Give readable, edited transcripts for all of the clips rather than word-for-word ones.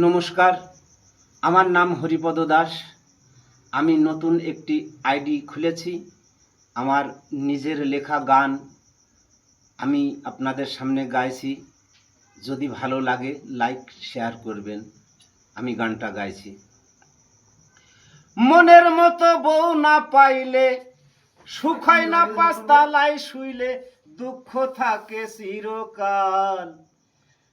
নমস্কার, আমার নাম হরিপদ দাস। আমি নতুন একটি আইডি খুলেছি। আমার নিজের লেখা গান আমি আপনাদের সামনে গাইছি। যদি ভালো লাগে লাইক শেয়ার করবেন। আমি গানটা গাইছি। মনের মতো বউ না পাইলে সুখ হয় না, পাঁচতলায় শুইলে দুঃখ থাকে চিরকাল।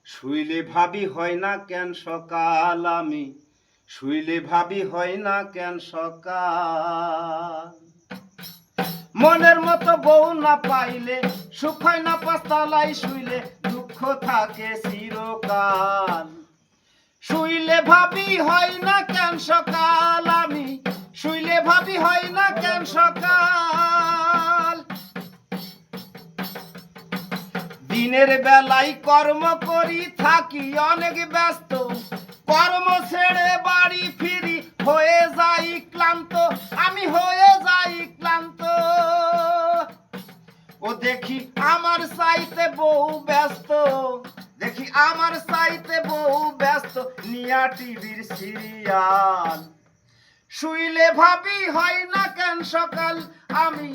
শুইলে ভাবি হয় না কেন সকাল, আমি শুইলে ভাবি হয় না কেন সকাল। মনের মতো বউ না পাইলে সুখ হয় না, পাঁচতলায় শুইলে দুঃখ থাকে চিরকাল। শুইলে ভাবি হয় না কেন সকাল, আমি শুইলে ভাবি হয় না কেন সকাল। দিনের বেলায় কর্ম করি থাকি অনেক ব্যস্ত, কর্ম ছেড়ে বাড়ি ফিরি হয়ে যাই ক্লান্ত, আমি হয়ে যাই ক্লান্ত। ও দেখি আমার চাইতে বউ ব্যস্ত, দেখি আমার চাইতে বউ ব্যস্ত নিয়া টিভির সিরিয়াল। শুইলে ভাবি হয় না কেন সকাল, আমি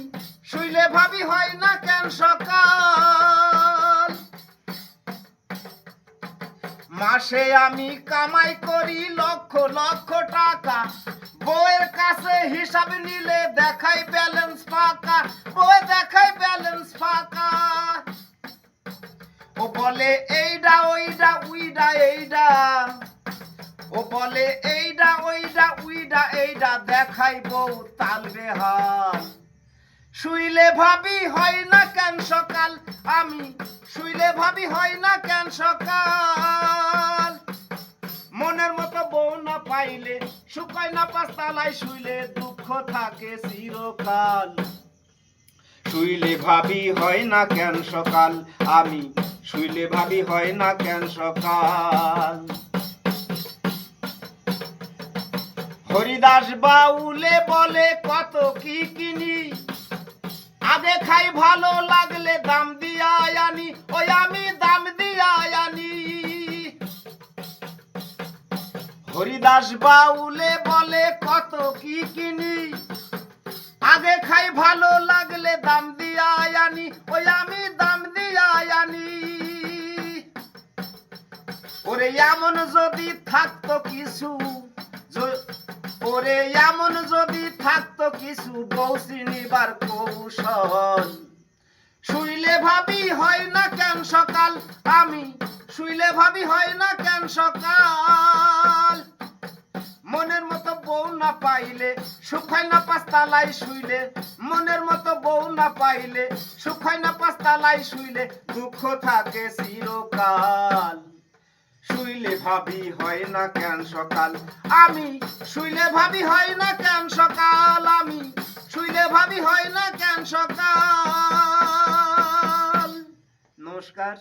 শুইলে ভাবি হয় না কেন সকাল। মাসে আমি কামাই করি লক্ষ লক্ষ টাকা, বউয়ের কাছে হিসাব নিলে দেখাই ব্যালেন্স ফাঁকা, বউ দেখাই ব্যালেন্স ফাঁকা। ও বলে এইডা ওইডা উইডা এইডা, ও বলে এইডা ওইডা উইডা এইডা দেখাই বউ তাল বেহাল। শুইলে ভাবি হয় না কেন সকাল, আমি শুইলে ভাবি হয় না কেন সকাল। মনের মতো বউ না পাইলে সুখ হয় না, পাঁচতলায় শুইলে দুঃখ থাকে চিরকাল। শুইলে ভাবি হয় না কেন সকাল, আমি শুইলে ভাবি হয় না কেন সকাল। হরিদাস বাউলে বলে কত কি কিনি, আগে খাই ভালো লাগলে দাম দিয়া আনি, ওই আমি দাম দিয়া আনি। হরিদাস বাউলে বলে কত কি কিনি, আগে খাই ভালো লাগলে দাম দিয়া আনি, ওই আমি দাম দিয়া আনি। ওরে এমন যদি থাকতো কিছু, ওরে এমন যদি থাকতো কিছু বউ চিনিবার কৌশল। শুইলে ভাবি হয় না কেন সকাল, আমি শুইলে ভাবি হয় না কেন সকাল। মনের মতো বউ না পাইলে সুখ হয় না, পাঁচতলায় শুইলে মনের মতো বউ না পাইলে সুখ হয় না, পাঁচতলায় শুইলে দুঃখ থাকে চিরকাল। শুইলে ভাবি হয় না কেন সকাল, আমি শুইলে ভাবি হয় না কেন সকাল, আমি শুইলে ভাবি হয় না কেন সকাল। নমস্কার।